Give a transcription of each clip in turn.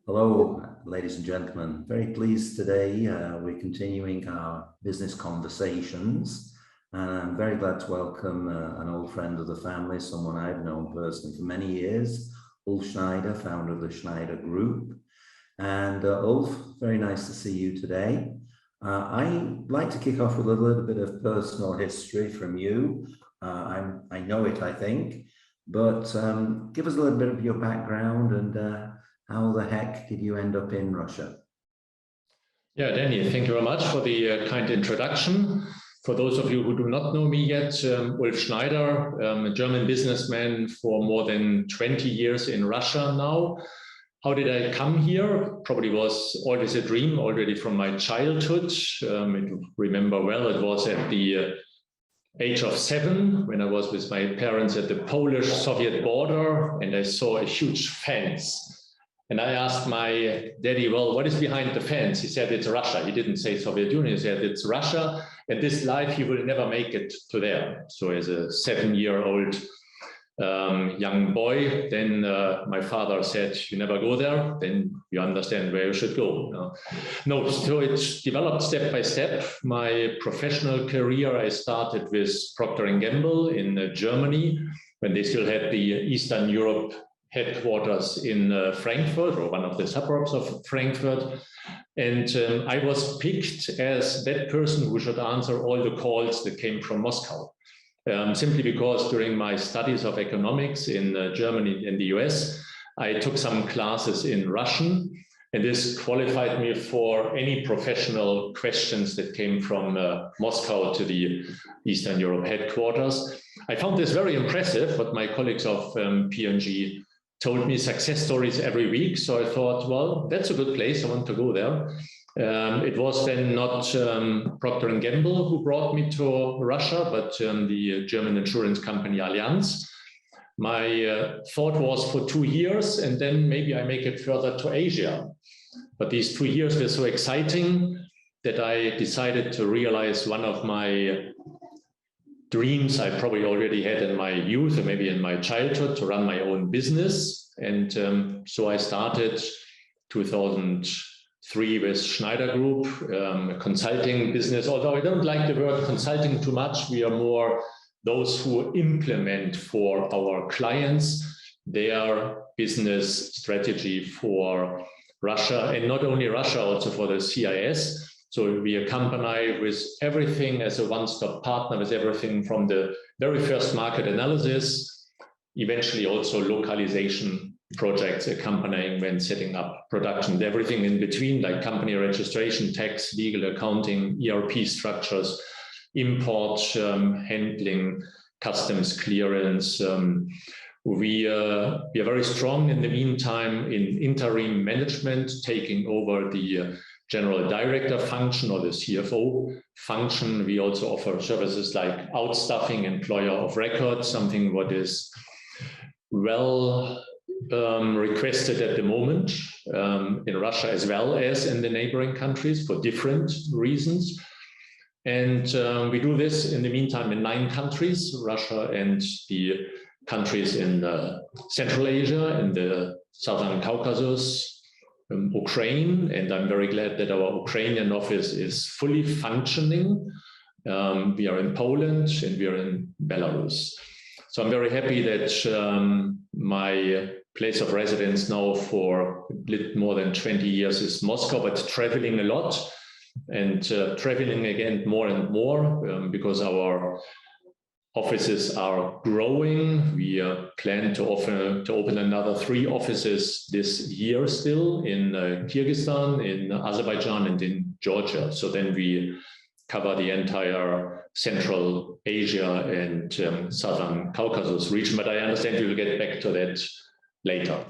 Hello, ladies and gentlemen. Very pleased today. We're continuing our business conversations, and I'm very glad to welcome an old friend of the family, someone I've known personally for many years, Ulf Schneider, founder of the Schneider Group. And Ulf, very nice to see you today. I'd like to kick off with a little bit of personal history from you. I know it, I think, but give us a little bit of your background and how the heck did you end up in Russia? Yeah, Danny, thank you very much for the kind introduction. For those of you who do not know me yet, Ulf Schneider, a German businessman for more than 20 years in Russia now. How did I come here? Probably was always a dream already from my childhood. I remember well, it was at the age of 7 when I was with my parents at the Polish-Soviet border, and I saw a huge fence. And I asked my daddy, well, what is behind the fence? He said, it's Russia. He didn't say Soviet Union, he said, it's Russia. And this life, he will never make it to there. So as a 7-year-old young boy, then my father said, you never go there, then you understand where you should go. No, so it developed step by step. My professional career, I started with Procter & Gamble in Germany, when they still had the Eastern Europe headquarters in Frankfurt, or one of the suburbs of Frankfurt. And I was picked as that person who should answer all the calls that came from Moscow. Simply because during my studies of economics in Germany and the US, I took some classes in Russian, and this qualified me for any professional questions that came from Moscow to the Eastern Europe headquarters. I found this very impressive, what my colleagues of P&G told me, success stories every week. So I thought, well, that's a good place. I want to go there. It was then not Procter & Gamble who brought me to Russia, but the German insurance company Allianz. My thought was for 2 years, and then maybe I make it further to Asia. But these 2 years were so exciting that I decided to realize one of my dreams I probably already had in my youth or maybe in my childhood, to run my own business. And so I started 2003 with Schneider Group, a consulting business. Although I don't like the word consulting too much, we are more those who implement for our clients their business strategy for Russia, and not only Russia, also for the CIS. So we accompany with everything as a one-stop partner, with everything from the very first market analysis, eventually also localization projects accompanying when setting up production, everything in between, like company registration, tax, legal, accounting, ERP structures, import, handling, customs clearance. We are very strong in the meantime in interim management, taking over the general director function or the CFO function. We also offer services like outstaffing, employer of record, something what is well requested at the moment in Russia as well as in the neighboring countries for different reasons. And we do this in the meantime in 9 countries, Russia and the countries in Central Asia, in the Southern Caucasus, Ukraine, and I'm very glad that our Ukrainian office is fully functioning. We are in Poland and we are in Belarus. So I'm very happy that my place of residence now for a little more than 20 years is Moscow, but traveling a lot and traveling again more and more because our offices are growing. We plan to open another 3 offices this year still in Kyrgyzstan, in Azerbaijan, and in Georgia. So then we cover the entire Central Asia and Southern Caucasus region. But I understand you will get back to that later.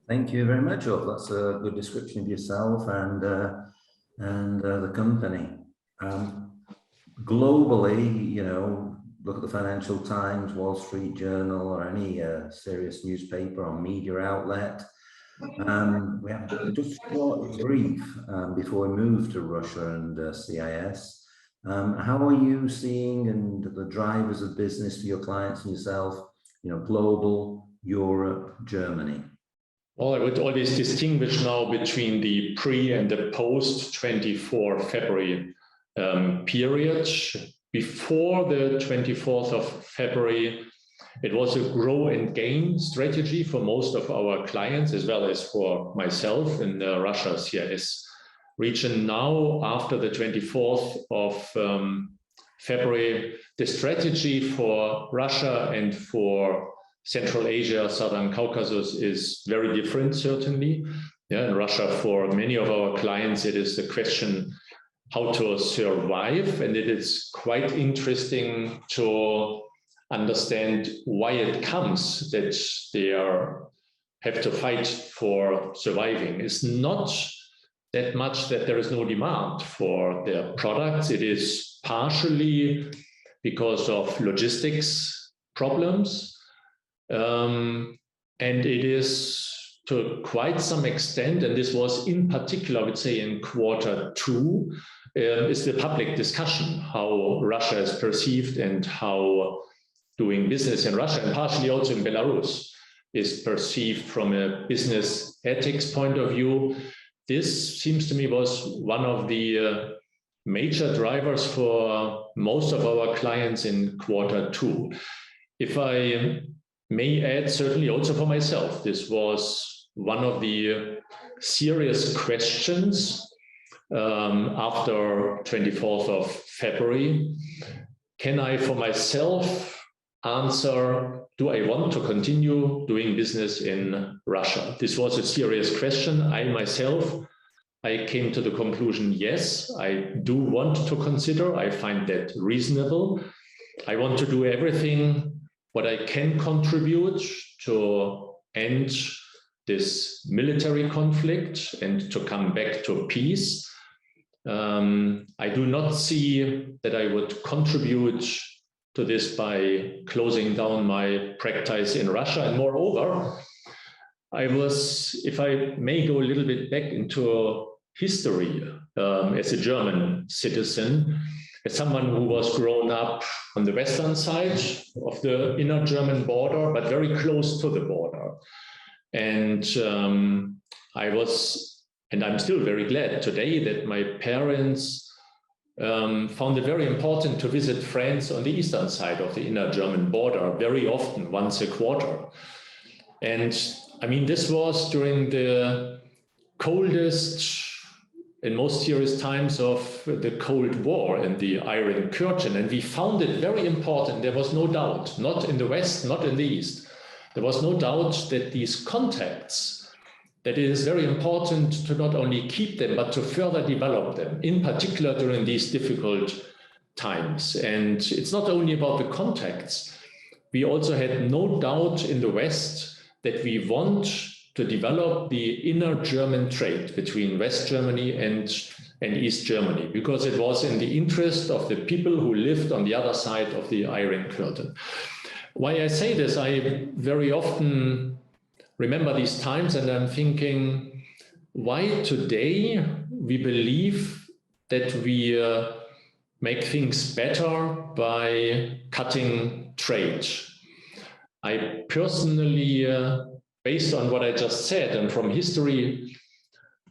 Thank you very much, Ulf. That's a good description of yourself and the company. Globally, you know, look at the Financial Times, Wall Street Journal, or any serious newspaper or media outlet. We have just short brief before we move to Russia and CIS. How are you seeing and the drivers of business for your clients and yourself, you know, global, Europe, Germany? Well, I would always distinguish now between the pre and the post 24 February period. Before the 24th of February, it was a grow and gain strategy for most of our clients, as well as for myself in the Russia CIS region. Now, after the 24th of February, the strategy for Russia and for Central Asia, Southern Caucasus is very different, certainly. Yeah, in Russia, for many of our clients, it is the question how to survive, and it is quite interesting to understand why it comes that they have to fight for surviving. It's not that much that there is no demand for their products. It is partially because of logistics problems. And it is to quite some extent, and this was in particular, I would say, in Q2, is the public discussion, how Russia is perceived and how doing business in Russia, and partially also in Belarus, is perceived from a business ethics point of view. This seems to me was one of the major drivers for most of our clients in Q2. If I may add, certainly also for myself, this was one of the serious questions after 24th of February. Can I, for myself, answer, do I want to continue doing business in Russia? This was a serious question. I came to the conclusion, yes, I do want to consider. I find that reasonable. I want to do everything what I can contribute to end this military conflict and to come back to peace. I do not see that I would contribute to this by closing down my practice in Russia. And moreover, if I may go a little bit back into history as a German citizen, as someone who was grown up on the western side of the inner German border, but very close to the border. And I'm still very glad today that my parents found it very important to visit friends on the eastern side of the inner German border very often, once a quarter. And I mean, this was during the coldest and most serious times of the Cold War and the Iron Curtain. And we found it very important. There was no doubt, not in the West, not in the East. There was no doubt that these contacts, that it is very important to not only keep them, but to further develop them, in particular during these difficult times. And it's not only about the contacts. We also had no doubt in the West that we want to develop the inner German trade between West Germany and East Germany, because it was in the interest of the people who lived on the other side of the Iron Curtain. Why I say this, I very often remember these times and I'm thinking, why today we believe that we make things better by cutting trade. I personally, based on what I just said and from history,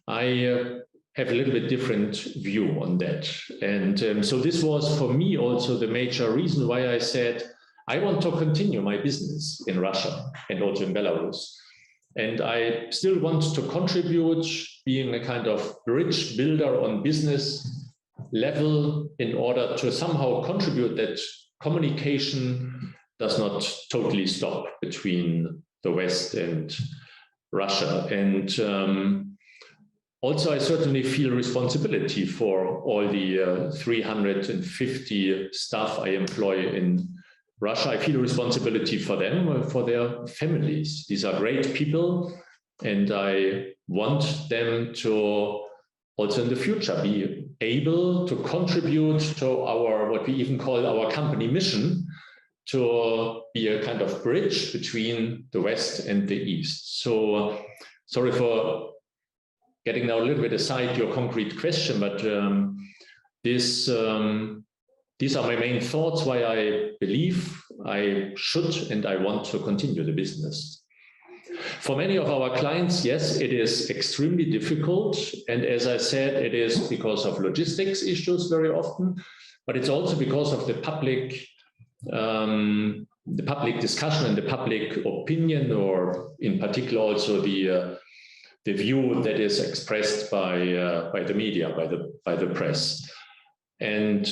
I have a little bit different view on that. And so this was for me also the major reason why I said, I want to continue my business in Russia and also in Belarus. And I still want to contribute, being a kind of bridge builder on business level in order to somehow contribute that communication does not totally stop between the West and Russia. And also, I certainly feel responsibility for all the 350 staff I employ in Russia. I feel responsibility for them, for their families. These are great people, and I want them to also in the future be able to contribute to our, what we even call our company mission, to be a kind of bridge between the West and the East. So sorry for getting now a little bit aside your concrete question, but these are my main thoughts why I believe I should and I want to continue the business. For many of our clients, yes, it is extremely difficult. And as I said, it is because of logistics issues very often, but it's also because of the public discussion and the public opinion, or in particular also the view that is expressed by the media, by the press. And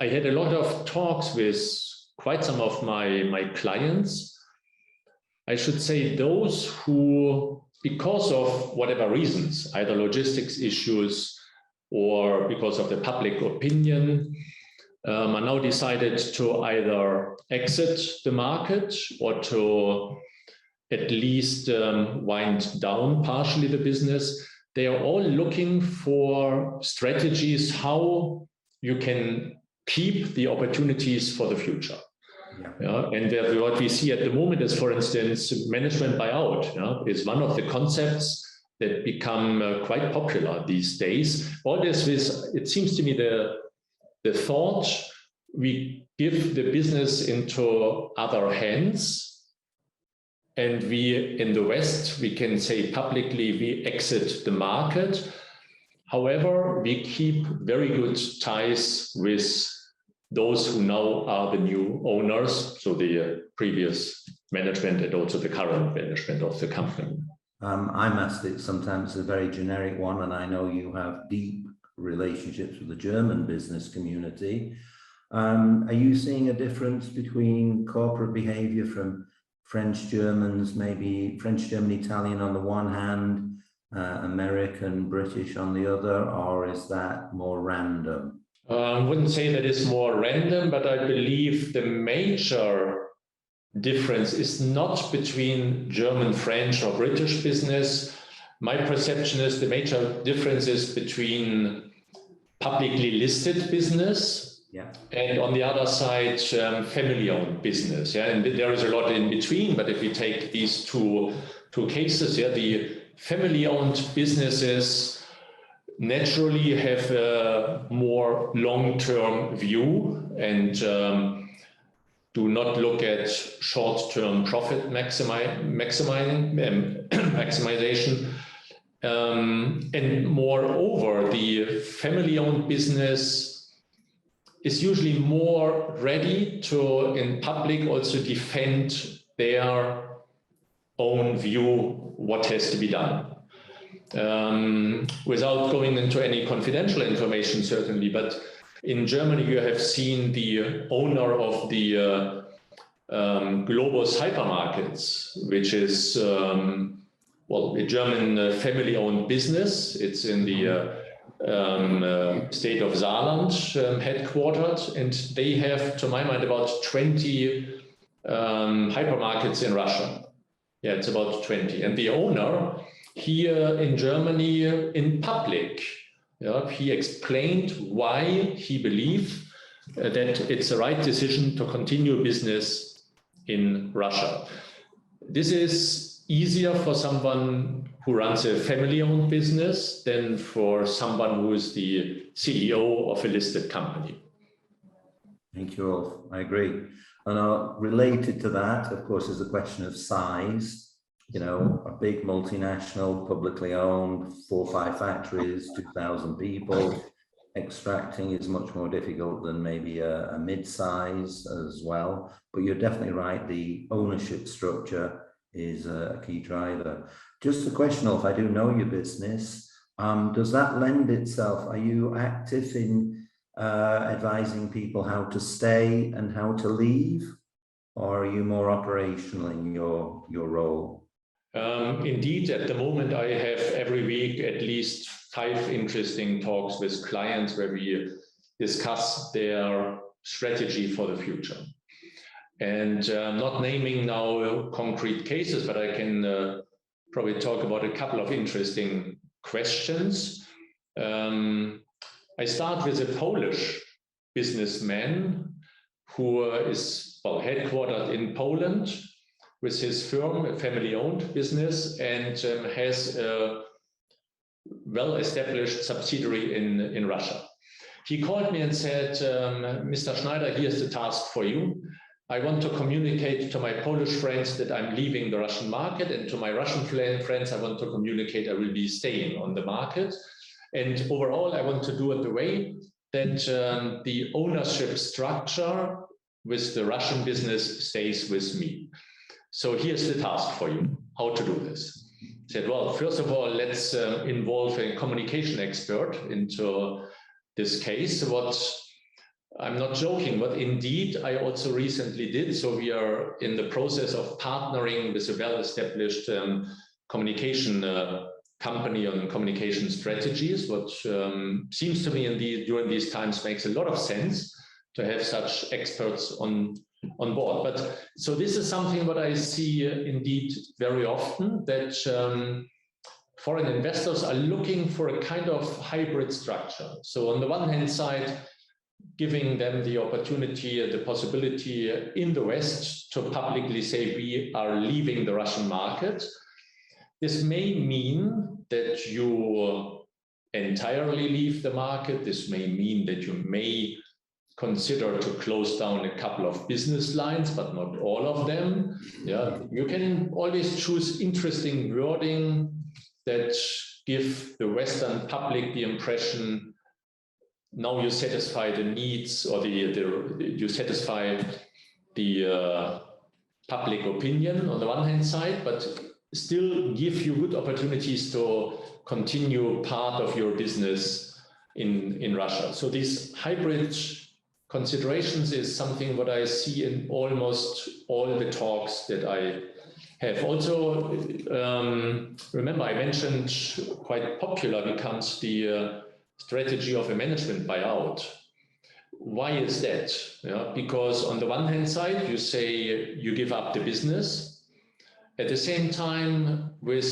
I had a lot of talks with quite some of my clients. I should say those who, because of whatever reasons, either logistics issues or because of the public opinion, are now decided to either exit the market or to at least wind down partially the business. They are all looking for strategies how you can keep the opportunities for the future. Yeah. And what we see at the moment is, for instance, management buyout is one of the concepts that become quite popular these days. All this with, it seems to me, the thought we give the business into other hands, and we in the West, we can say publicly, we exit the market. However, we keep very good ties with those who now are the new owners, so the previous management and also the current management of the company. I'm asked it sometimes, a very generic one, and I know you have deep relationships with the German business community. Are you seeing a difference between corporate behavior from French Germans, maybe French, German, Italian on the one hand, American, British on the other, or is that more random? I wouldn't say that it's more random, but I believe the major difference is not between German, French, or British business. My perception is the major difference is between publicly listed business and on the other side, family-owned business. Yeah, and there is a lot in between. But if we take these two cases, the family-owned businesses naturally have a more long-term view and do not look at short-term profit maximization. And moreover, the family-owned business is usually more ready to, in public, also defend their own view, what has to be done. Without going into any confidential information, certainly, but in Germany, you have seen the owner of the Globus hypermarkets, which is, well, a German family-owned business. It's in the state of Saarland, headquartered, and they have, to my mind, about 20 hypermarkets in Russia. Yeah, it's about 20. And the owner here in Germany, in public, he explained why he believes that it's the right decision to continue business in Russia. This is easier for someone who runs a family-owned business than for someone who is the CEO of a listed company. Thank you, Ulf. I agree. And related to that, of course, is the question of size. You know, a big multinational, publicly owned, 4 or 5 factories, 2,000 people. Extracting is much more difficult than maybe a mid-size as well. But you're definitely right, the ownership structure is a key driver. Just a question, Ulf, I do know your business. Does that lend itself? Are you active in advising people how to stay and how to leave? Or are you more operational in your role? Indeed, at the moment, I have every week at least 5 interesting talks with clients where we discuss their strategy for the future. And not naming now concrete cases, but I can probably talk about a couple of interesting questions. I start with a Polish businessman who is headquartered in Poland with his firm, a family-owned business, and has a well-established subsidiary in Russia. He called me and said, Mr. Schneider, here's the task for you. I want to communicate to my Polish friends that I'm leaving the Russian market, and to my Russian friends, I want to communicate I will be staying on the market. And overall, I want to do it the way that the ownership structure with the Russian business stays with me. So here's the task for you, how to do this. I said, well, first of all, let's involve a communication expert into this case. What I'm not joking, but indeed, I also recently did. So we are in the process of partnering with a well-established communication company on communication strategies, which seems to me during these times makes a lot of sense to have such experts on board. But so this is something what I see indeed very often, that foreign investors are looking for a kind of hybrid structure. So on the one hand side, giving them the opportunity, the possibility in the West to publicly say we are leaving the Russian market. This may mean that you entirely leave the market. This may mean that you may consider to close down a couple of business lines, but not all of them. Yeah, you can always choose interesting wording that give the Western public the impression now you satisfy the needs, or you satisfy the public opinion on the one hand side, but still give you good opportunities to continue part of your business in Russia. So these hybrid considerations is something what I see in almost all the talks that I have. Also, remember I mentioned quite popular becomes the strategy of a management buyout. Why is that? Yeah, because on the one hand side, you say you give up the business. At the same time, with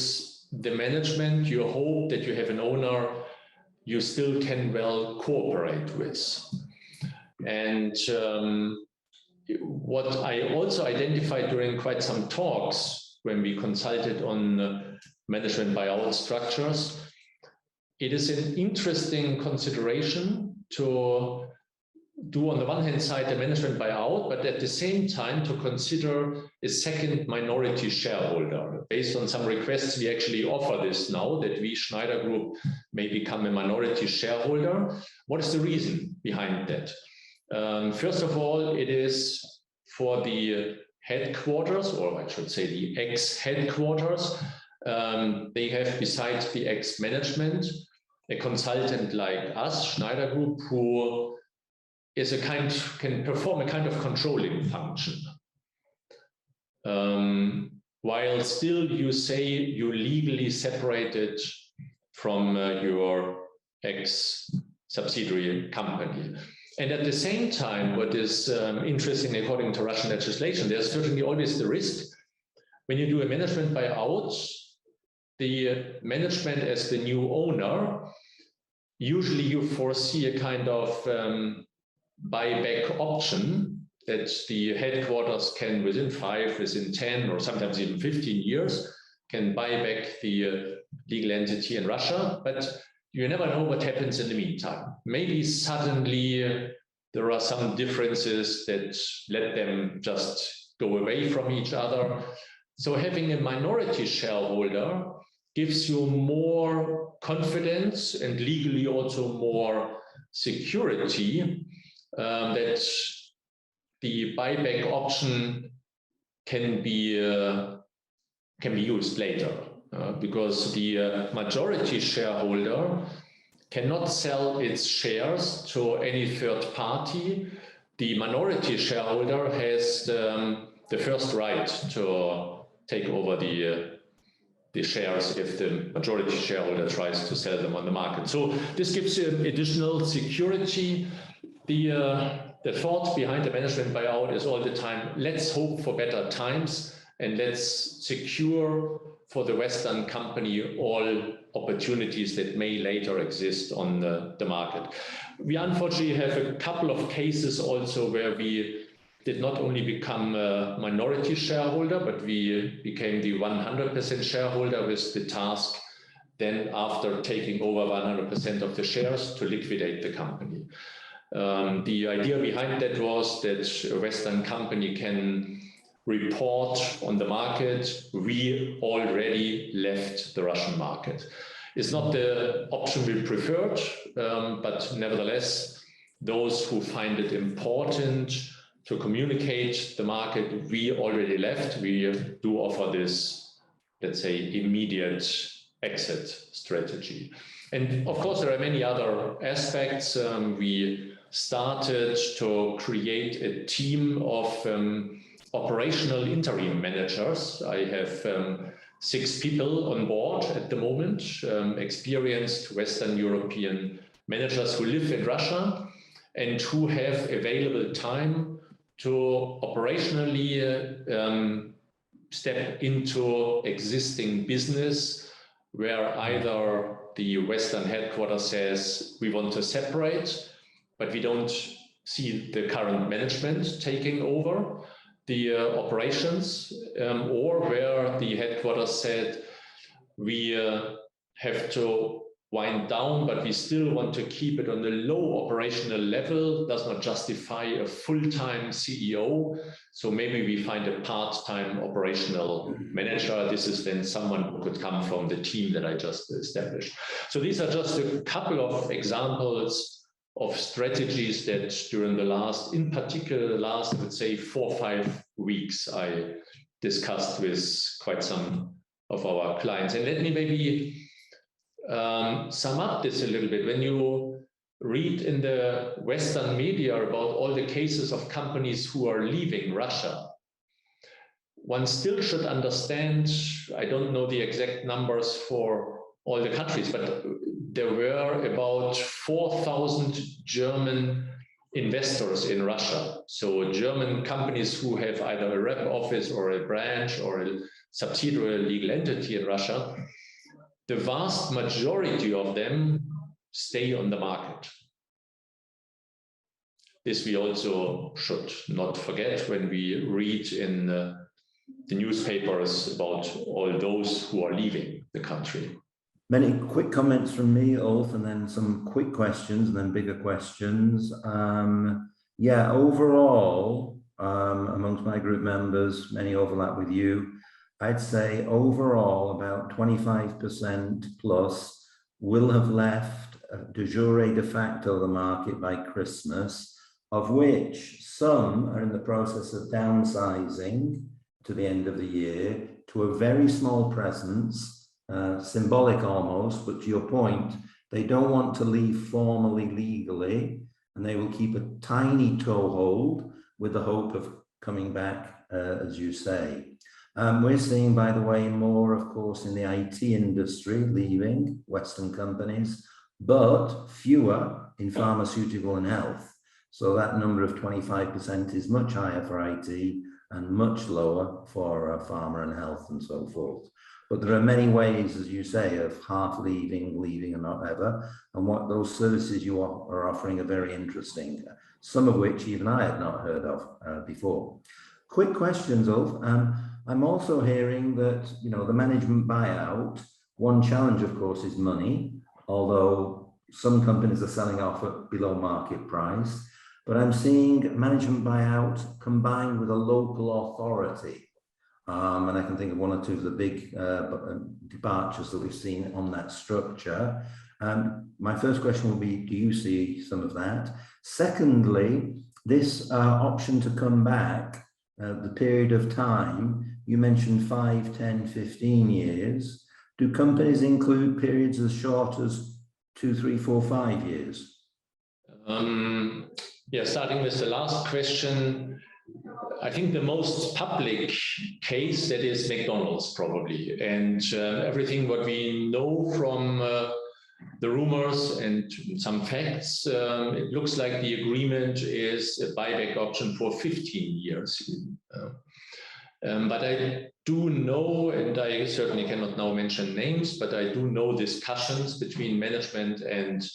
the management, you hope that you have an owner you still can well cooperate with. And what I also identified during quite some talks when we consulted on management buyout structures, it is an interesting consideration to do on the one hand side the management buyout, but at the same time to consider a second minority shareholder. Based on some requests, we actually offer this now, that we, Schneider Group, may become a minority shareholder. What is the reason behind that? First of all, it is for the headquarters, or I should say the ex-headquarters. They have, besides the ex-management, a consultant like us, Schneider Group, who is can perform a kind of controlling function. While still you say you legally separated from your ex-subsidiary company. And at the same time, what is interesting according to Russian legislation, there's certainly always the risk when you do a management buyout, the management as the new owner, usually you foresee a kind of buyback option that the headquarters can within 5, within 10, or sometimes even 15 years, can buy back the legal entity in Russia. But you never know what happens in the meantime. Maybe suddenly there are some differences that let them just go away from each other. So having a minority shareholder gives you more confidence and legally also more security that the buyback option can be used later. Because the majority shareholder cannot sell its shares to any third party. The minority shareholder has the first right to take over the shares if the majority shareholder tries to sell them on the market. So this gives you additional security. The thought behind the management buyout is all the time, let's hope for better times and let's secure for the Western company all opportunities that may later exist on the market. We unfortunately have a couple of cases also where we did not only become a minority shareholder, but we became the 100% shareholder with the task then, after taking over 100% of the shares, to liquidate the company. The idea behind that was that a Western company can report on the market, we already left the Russian market. It's not the option we preferred, but nevertheless, those who find it important to communicate the market, we already left, we do offer this, let's say, immediate exit strategy. And of course, there are many other aspects. We started to create a team of operational interim managers. I have 6 people on board at the moment, experienced Western European managers who live in Russia and who have available time to operationally step into existing business where either the Western headquarters says we want to separate, but we don't see the current management taking over the operations, or where the headquarters said we have to wind down, but we still want to keep it on the low operational level, does not justify a full-time CEO. So maybe we find a part-time operational manager. This is then someone who could come from the team that I just established. So these are just a couple of examples of strategies that during the last, in particular, the last, let's say, 4 or 5 weeks, I discussed with quite some of our clients. And let me maybe sum up this a little bit. When you read in the Western media about all the cases of companies who are leaving Russia, one still should understand, I don't know the exact numbers for all the countries, but there were about 4,000 German investors in Russia. So German companies who have either a rep office or a branch or a subsidiary legal entity in Russia, the vast majority of them stay on the market. This we also should not forget when we read in the newspapers about all those who are leaving the country. Many quick comments from me, Ulf, and then some quick questions and then bigger questions. Yeah, overall, amongst my group members, many overlap with you. I'd say overall about 25% plus will have left de jure de facto the market by Christmas, of which some are in the process of downsizing to the end of the year to a very small presence. Symbolic almost, but to your point, they don't want to leave formally legally, and they will keep a tiny toehold with the hope of coming back, as you say. We're seeing, by the way, more, of course, in the IT industry leaving Western companies, but fewer in pharmaceutical and health. So that number of 25% is much higher for IT and much lower for pharma and health and so forth. But there are many ways, as you say, of half leaving, leaving, and not ever. And what those services you are offering are very interesting, some of which even I had not heard of before. Quick questions, Ulf. I'm also hearing that, you know, the management buyout, one challenge, of course, is money, although some companies are selling off at below market price. But I'm seeing management buyout combined with a local authority. And I can think of 1 or 2 of the big departures that we've seen on that structure. My first question will be, do you see some of that? Secondly, this option to come back, the period of time, you mentioned 5, 10, 15 years. Do companies include periods as short as 2, 3, 4, 5 years? Yeah, starting with the last question, I think the most public case that is McDonald's probably, and everything what we know from the rumors and some facts, it looks like the agreement is a buyback option for 15 years. But I do know, and I certainly cannot now mention names, but I do know discussions between management and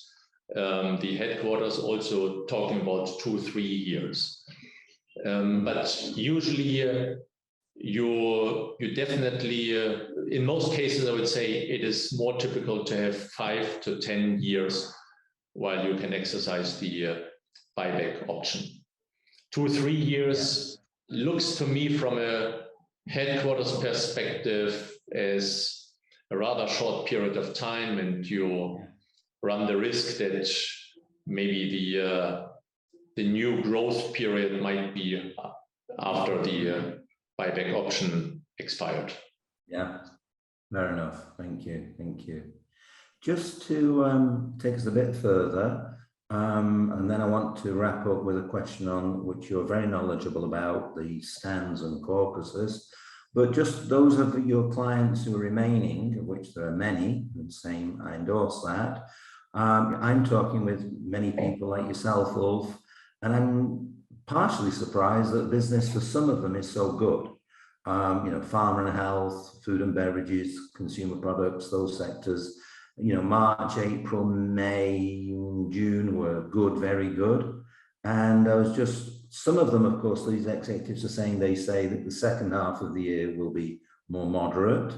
the headquarters also talking about 2, 3 years. But usually you definitely, in most cases, I would say it is more typical to have 5 to 10 years while you can exercise the buyback option. 2-3 years looks to me from a headquarters perspective as a rather short period of time, and you run the risk that maybe the new growth period might be after the buyback option expired. Yeah, fair enough. Thank you. Thank you. Just to take us a bit further, and then I want to wrap up with a question on which you're very knowledgeable about, the stands and caucuses. But just those of your clients who are remaining, of which there are many, and same, I endorse that. I'm talking with many people like yourself, Ulf, and I'm partially surprised that business for some of them is so good. You know, pharma and health, food and beverages, consumer products, those sectors, you know, March, April, May, June were good, very good. And I was just, some of them, of course, these executives are saying, they say that the second half of the year will be more moderate.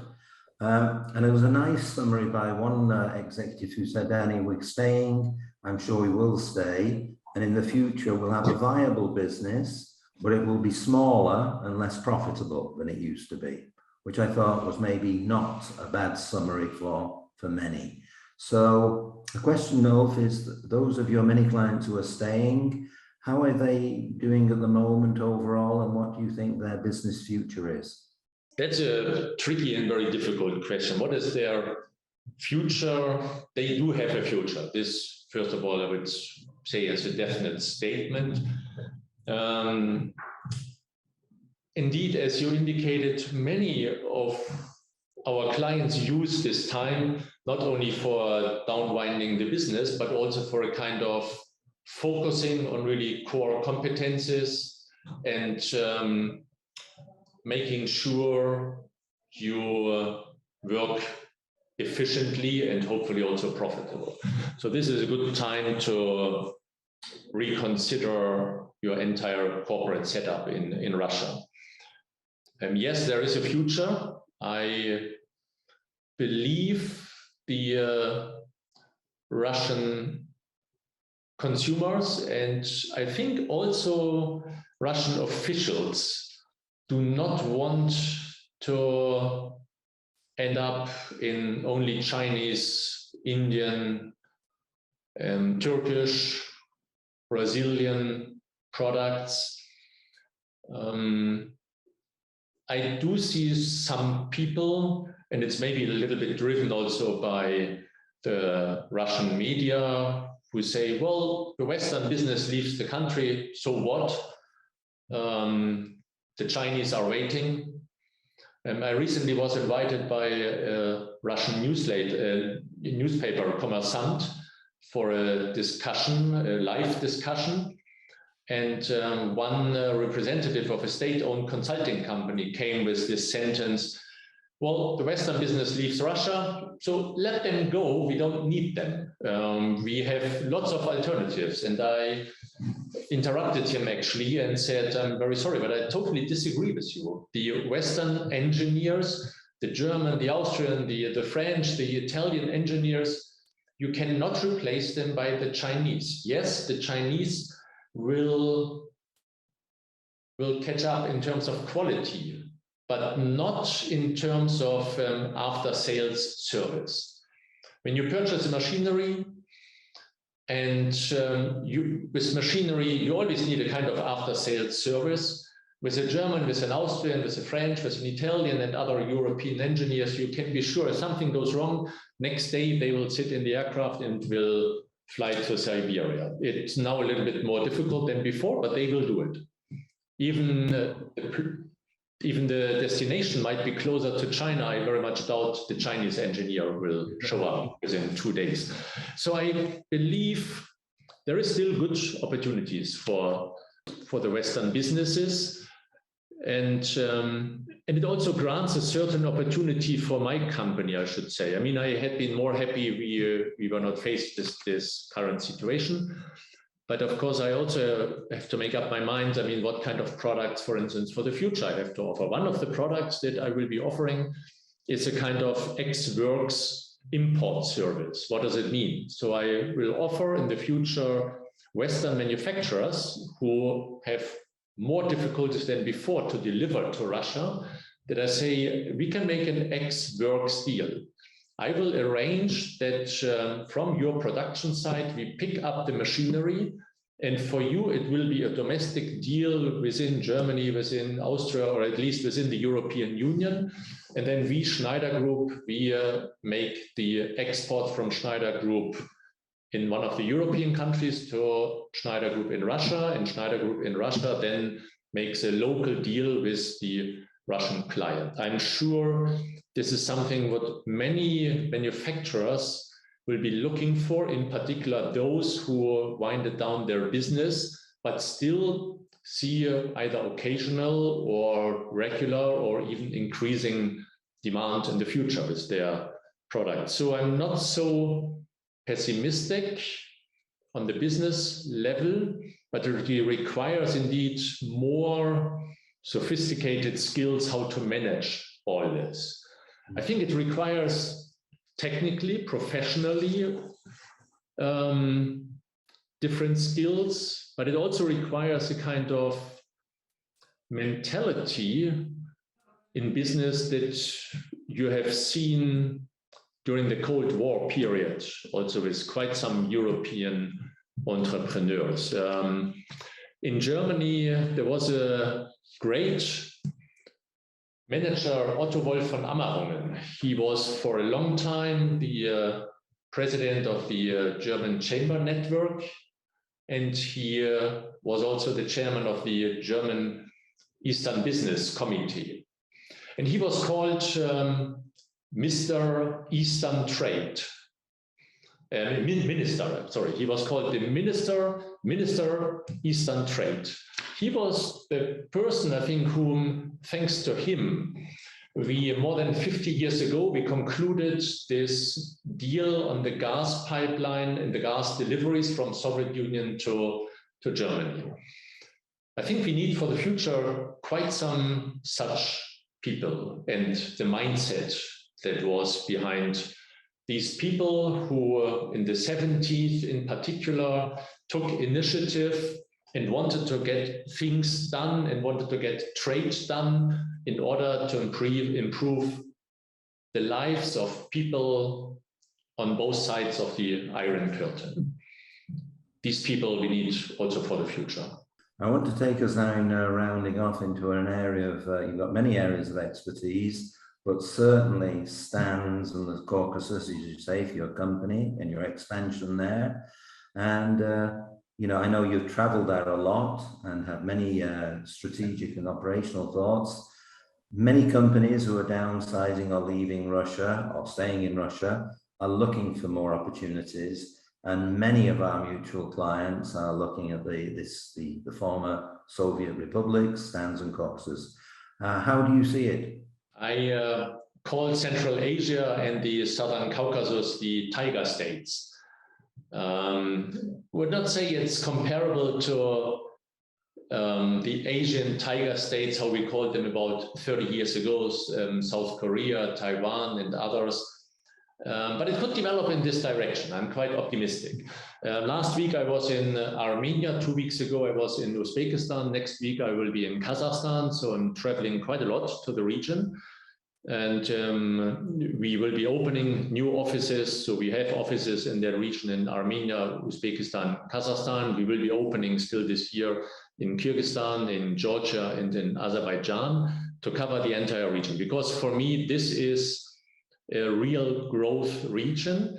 And it was a nice summary by one executive who said, Danny, we're staying, I'm sure we will stay, and in the future we'll have a viable business, but it will be smaller and less profitable than it used to be, which I thought was maybe not a bad summary for many. So the question, Ulf, is those of your many clients who are staying, how are they doing at the moment overall, and what do you think their business future is? That's a tricky and very difficult question. What is their future? They do have a future. This, first of all, I would say as a definite statement. Indeed, as you indicated, many of our clients use this time not only for downwinding the business, but also for a kind of focusing on really core competences and making sure you work efficiently and hopefully also profitable. So this is a good time to reconsider your entire corporate setup in Russia. Yes, there is a future. I believe the Russian consumers, and I think also Russian officials, do not want to end up in only Chinese, Indian, Turkish, Brazilian products. I do see some people, and it's maybe a little bit driven also by the Russian media, who say, well, the Western business leaves the country, so what? The Chinese are waiting. I recently was invited by a Russian newspaper, Kommersant, for a discussion, a live discussion. And one representative of a state-owned consulting company came with this sentence, well, the Western business leaves Russia, so let them go, we don't need them. We have lots of alternatives. And I interrupted him actually and said, I'm very sorry, but I totally disagree with you. The Western engineers, the German, the Austrian, the French, the Italian engineers, you cannot replace them by the Chinese. Yes, the Chinese will catch up in terms of quality, but not in terms of after-sales service. When you purchase a machinery, and with machinery, you always need a kind of after-sales service. With a German, with an Austrian, with a French, with an Italian and other European engineers, you can be sure if something goes wrong, next day they will sit in the aircraft and will fly to Siberia. It's now a little bit more difficult than before, but they will do it. Even the destination might be closer to China. I very much doubt the Chinese engineer will show up within 2 days. So I believe there is still good opportunities for the Western businesses. And it also grants a certain opportunity for my company, I should say. I mean, I had been more happy we were not faced with this current situation. But of course, I also have to make up my mind, I mean, what kind of products, for instance, for the future I have to offer. One of the products that I will be offering is a kind of ex-works import service. What does it mean? So I will offer in the future Western manufacturers who have more difficulties than before to deliver to Russia, that I say, we can make an X works deal. I will arrange that from your production site, we pick up the machinery, and for you, it will be a domestic deal within Germany, within Austria, or at least within the European Union. And then we, Schneider Group, we make the export from Schneider Group in one of the European countries to Schneider Group in Russia, and Schneider Group in Russia then makes a local deal with the Russian client. I'm sure this is something what many manufacturers will be looking for, in particular those who winded down their business, but still see either occasional or regular or even increasing demand in the future with their products. So I'm not so pessimistic on the business level, but it requires indeed more sophisticated skills how to manage all this. I think it requires technically, professionally, different skills, but it also requires a kind of mentality in business that you have seen during the Cold War period, also with quite some European entrepreneurs. In Germany, there was a great manager, Otto Wolf von Ammerungen. He was for a long time the president of the German Chamber Network, and he was also the chairman of the German Eastern Business Committee. And he was called Mr. Eastern Trade. Minister, sorry, he was called the Minister Eastern Trade. He was the person, I think, whom, thanks to him, we more than 50 years ago, we concluded this deal on the gas pipeline and the gas deliveries from Soviet Union to Germany. I think we need for the future quite some such people, and the mindset that was behind these people who in the 70s in particular took initiative and wanted to get things done and wanted to get trade done in order to improve the lives of people on both sides of the Iron Curtain. These people we need also for the future. I want to take us now in rounding off into an area of, you've got many areas of expertise, but certainly stands in the Caucasus, as you say, for your company and your expansion there. And you know, I know you've traveled there a lot and have many strategic and operational thoughts. Many companies who are downsizing or leaving Russia or staying in Russia are looking for more opportunities. And many of our mutual clients are looking at the former Soviet republics, Stans and Caucasus. How do you see it? I call Central Asia and the Southern Caucasus the tiger states. Would not say it's comparable to the Asian tiger states, how we called them about 30 years ago, South Korea, Taiwan, and others. But it could develop in this direction. I'm quite optimistic. Last week I was in Armenia. 2 weeks ago I was in Uzbekistan. Next week I will be in Kazakhstan. So I'm traveling quite a lot to the region. And we will be opening new offices. So we have offices in the region in Armenia, Uzbekistan, Kazakhstan. We will be opening still this year in Kyrgyzstan, in Georgia, and in Azerbaijan to cover the entire region. Because for me, this is a real growth region.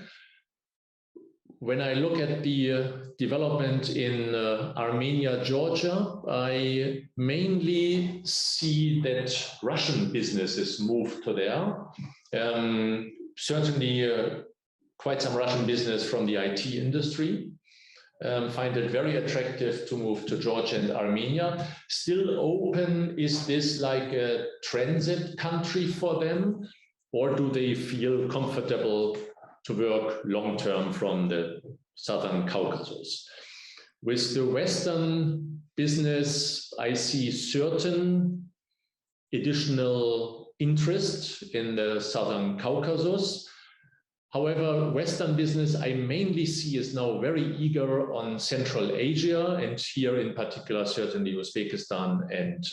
When I look at the development in Armenia, Georgia, I mainly see that Russian businesses move to there. Certainly quite some Russian business from the IT industry. Find it very attractive to move to Georgia and Armenia. Still open, is this like a transit country for them? Or do they feel comfortable to work long-term from the Southern Caucasus? With the Western business, I see certain additional interest in the Southern Caucasus. However, Western business I mainly see is now very eager on Central Asia, and here in particular certainly Uzbekistan and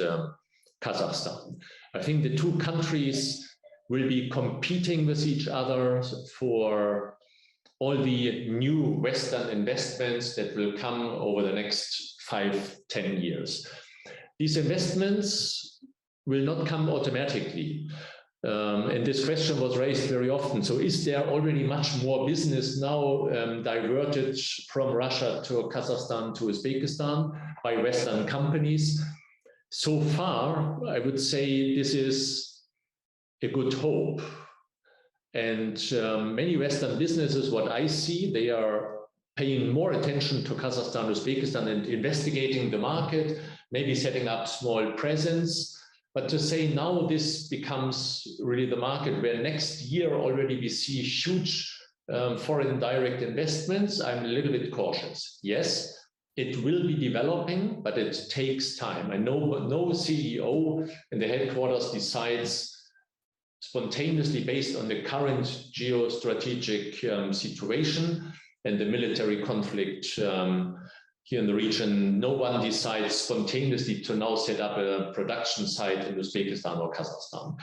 Kazakhstan. I think the two countries will be competing with each other for all the new Western investments that will come over the next 5-10 years. These investments will not come automatically. And this question was raised very often. So is there already much more business now diverted from Russia to Kazakhstan to Uzbekistan by Western companies? So far, I would say this is a good hope. And many Western businesses, what I see, they are paying more attention to Kazakhstan, Uzbekistan, and investigating the market, maybe setting up small presence. But to say now this becomes really the market where next year already we see huge foreign direct investments, I'm a little bit cautious. Yes, it will be developing, but it takes time. I know no CEO in the headquarters decides spontaneously based on the current geostrategic situation and the military conflict here in the region. No one decides spontaneously to now set up a production site in Uzbekistan or Kazakhstan.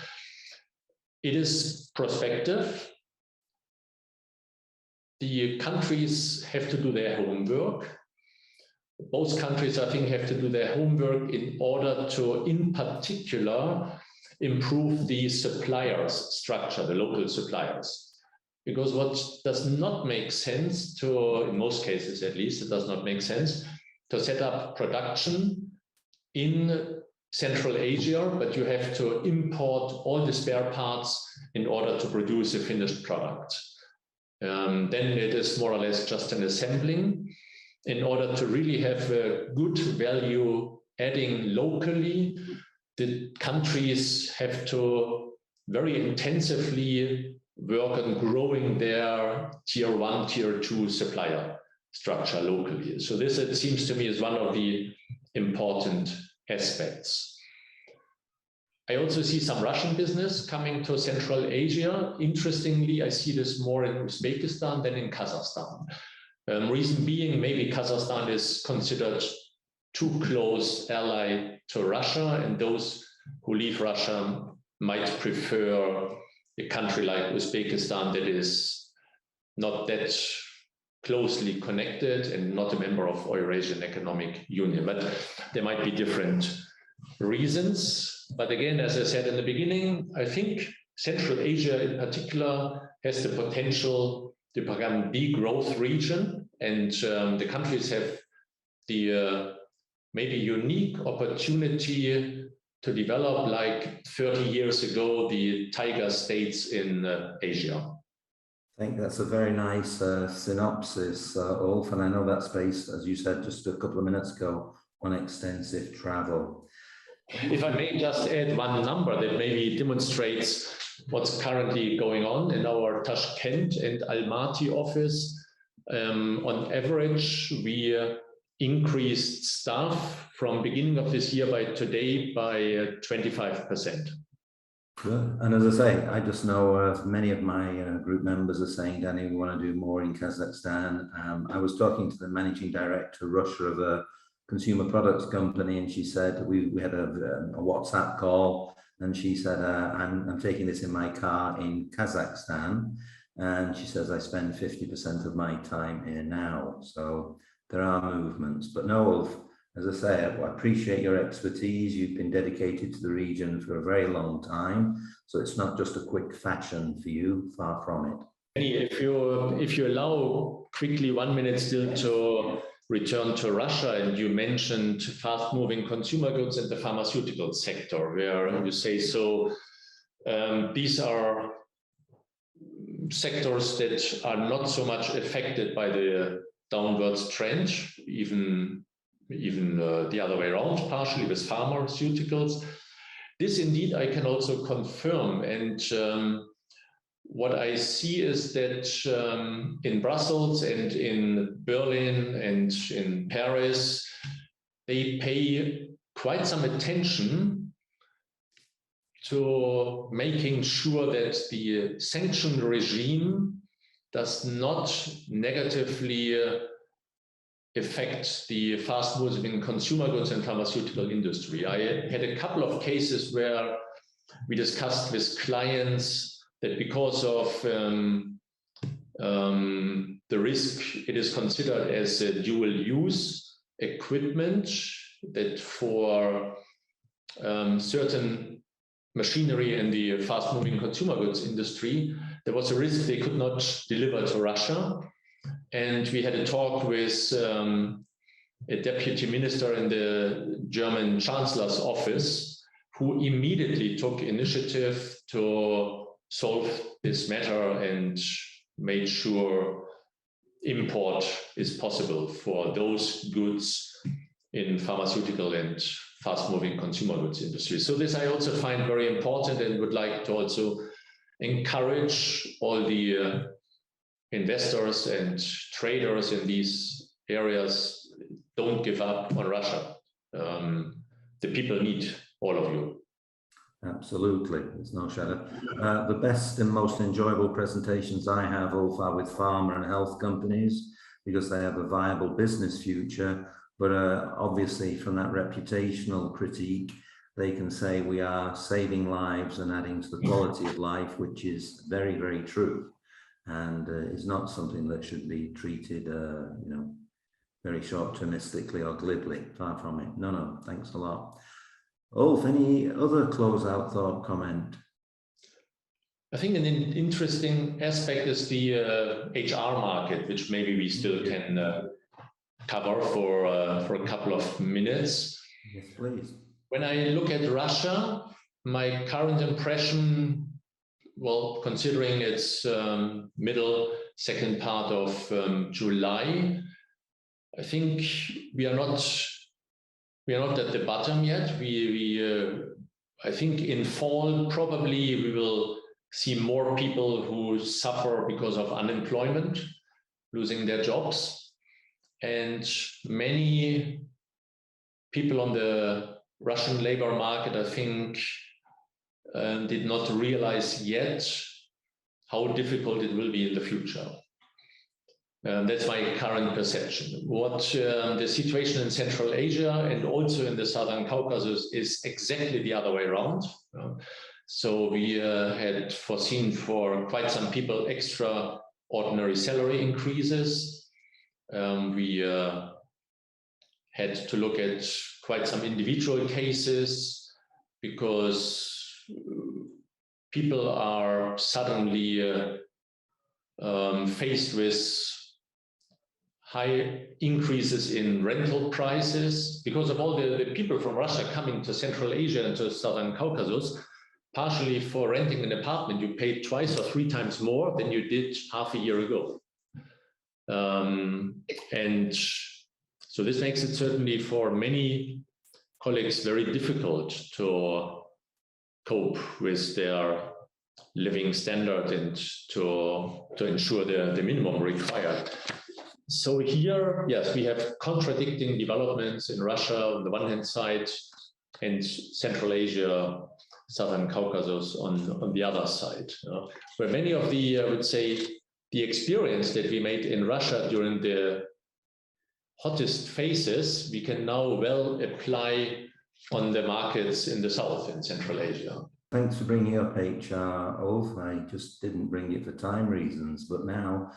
It is prospective. The countries have to do their homework. Both countries, I think, have to do their homework in order to, in particular, improve the suppliers structure, the local suppliers. Because what does not make sense to, in most cases at least, it does not make sense to set up production in Central Asia, but you have to import all the spare parts in order to produce a finished product. Then it is more or less just an assembling. In order to really have a good value adding locally, the countries have to very intensively work on growing their tier 1, tier 2 supplier structure locally. So this, it seems to me, is one of the important aspects. I also see some Russian business coming to Central Asia. Interestingly, I see this more in Uzbekistan than in Kazakhstan. Reason being, maybe Kazakhstan is considered too close ally to Russia, and those who leave Russia might prefer a country like Uzbekistan that is not that closely connected and not a member of Eurasian Economic Union. But there might be different reasons. But again, as I said in the beginning, I think Central Asia in particular has the potential to become the growth region, and the countries have the maybe unique opportunity to develop like 30 years ago, the tiger states in Asia. I think that's a very nice synopsis, Ulf, and I know that's based, as you said just a couple of minutes ago, on extensive travel. If I may just add one number that maybe demonstrates what's currently going on in our Tashkent and Almaty office. On average, we increased staff from beginning of this year by today by 25%. Good. And as I say, I just know many of my group members are saying, Danny, we want to do more in Kazakhstan. I was talking to the managing director, Russia, of a consumer products company, and she said, we had a WhatsApp call, and she said, I'm taking this in my car in Kazakhstan. And she says, I spend 50% of my time here now. So there are movements. But no, Ulf, as I say, I appreciate your expertise. You've been dedicated to the region for a very long time. So it's not just a quick fashion for you, far from it. If you allow quickly 1 minute still to return to Russia, and you mentioned fast-moving consumer goods and the pharmaceutical sector, where you say so, these are sectors that are not so much affected by the downwards trend, even the other way around, partially with pharmaceuticals. This indeed I can also confirm, and what I see is that in Brussels and in Berlin and in Paris, they pay quite some attention to making sure that the sanction regime does not negatively affect the fast-moving consumer goods and pharmaceutical industry. I had a couple of cases where we discussed with clients that because of the risk, it is considered as a dual-use equipment, that for certain machinery in the fast-moving consumer goods industry, there was a risk they could not deliver to Russia. And we had a talk with a deputy minister in the German Chancellor's office, who immediately took initiative to solve this matter and made sure import is possible for those goods in pharmaceutical and fast-moving consumer goods industry. So this I also find very important, and would like to also encourage all the investors and traders in these areas, don't give up on Russia. The people need all of you. Absolutely, there's no shadow. The best and most enjoyable presentations I have, Ulf, are with pharma and health companies, because they have a viable business future. But obviously from that reputational critique, they can say we are saving lives and adding to the quality of life, which is very, very true. And is not something that should be treated, you know, very short-termistically or glibly. Far from it. No, thanks a lot. Ulf, any other closeout thought, comment? I think an interesting aspect is the HR market, which maybe we still can cover for a couple of minutes. Yes, please. When I look at Russia, my current impression, well, considering it's second part of July, I think we are not at the bottom yet. I think in fall probably we will see more people who suffer because of unemployment, losing their jobs, and many people on the Russian labor market, I think, did not realize yet how difficult it will be in the future. That's my current perception. What the situation in Central Asia and also in the Southern Caucasus is exactly the other way around. So we had foreseen for quite some people extraordinary salary increases. We had to look at quite some individual cases, because people are suddenly faced with high increases in rental prices because of all the people from Russia coming to Central Asia and to Southern Caucasus. Partially for renting an apartment, you paid twice or three times more than you did half a year ago. And so this makes it certainly for many colleagues very difficult to cope with their living standard and to ensure the minimum required. So here, yes, we have contradicting developments in Russia on the one hand side, and Central Asia, Southern Caucasus on the other side, where many of the, I would say, the experience that we made in Russia during the hottest phases, we can now well apply on the markets in the South and Central Asia. Thanks for bringing up HR, Ulf. I just didn't bring it for time reasons, but now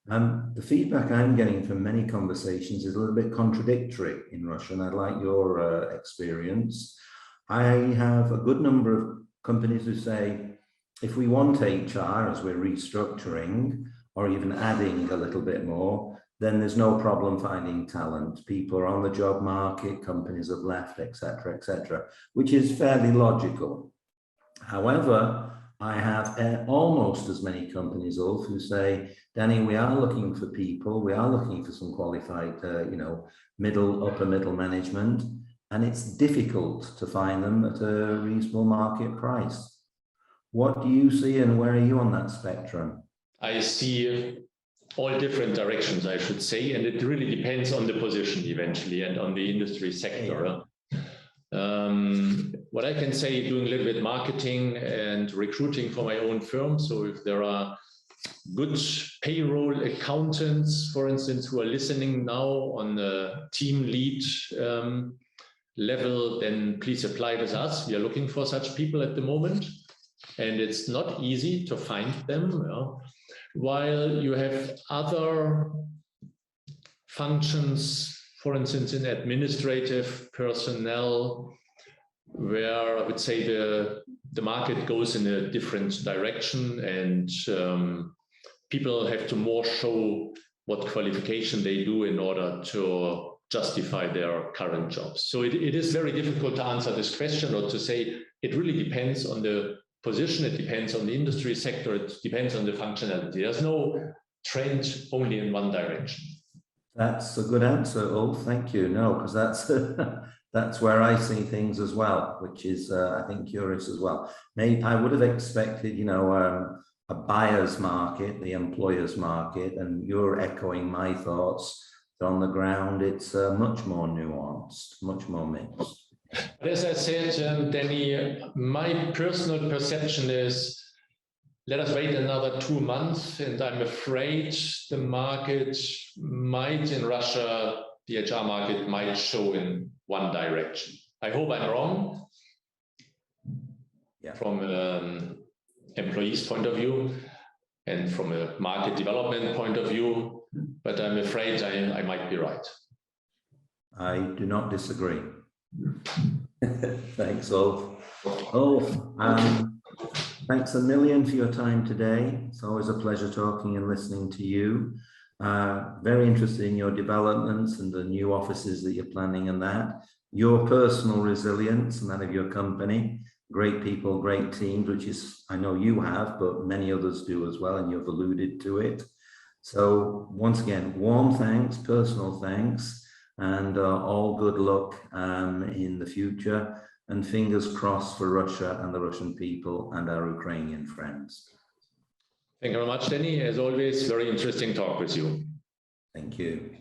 the feedback I'm getting from many conversations is a little bit contradictory in Russia, and I'd like your experience. I have a good number of companies who say, if we want HR as we're restructuring or even adding a little bit more, then there's no problem finding talent. People are on the job market, companies have left, etc., which is fairly logical. However, I have almost as many companies, Ulf, who say, Danny, we are looking for people, we are looking for some qualified, upper middle management, and it's difficult to find them at a reasonable market price. What do you see, and where are you on that spectrum? I see all different directions, I should say, and it really depends on the position eventually and on the industry sector. What I can say, doing a little bit marketing and recruiting for my own firm, so if there are good payroll accountants, for instance, who are listening now on the team lead level, then please apply with us. We are looking for such people at the moment, and it's not easy to find them. While you have other functions, for instance, in administrative personnel, where I would say the market goes in a different direction, and people have to more show what qualification they do in order to justify their current jobs. So it is very difficult to answer this question, or to say it really depends on the position, it depends on the industry sector, it depends on the functionality. There's no trend only in one direction. That's a good answer, Ulf. Thank you. No, because that's where I see things as well, which is I think curious as well. Maybe I would have expected, you know, a buyer's market, the employer's market, and you're echoing my thoughts. On the ground, it's much more nuanced, much more mixed. As I said, Danny, my personal perception is, let us wait another 2 months, and I'm afraid the market might, in Russia, the HR market might show in one direction. I hope I'm wrong. Yeah. From an employee's point of view and from a market development point of view, but I'm afraid I might be right. I do not disagree. Thanks, Ulf. Ulf, thanks a million for your time today. It's always a pleasure talking and listening to you. Very interested in your developments and the new offices that you're planning and that. Your personal resilience and that of your company. Great people, great teams, which is, I know you have, but many others do as well, and you've alluded to it. So once again, warm thanks, personal thanks, and all good luck in the future, and fingers crossed for Russia and the Russian people and our Ukrainian friends. Thank you very much, Danny. As always, very interesting talk with you. Thank you.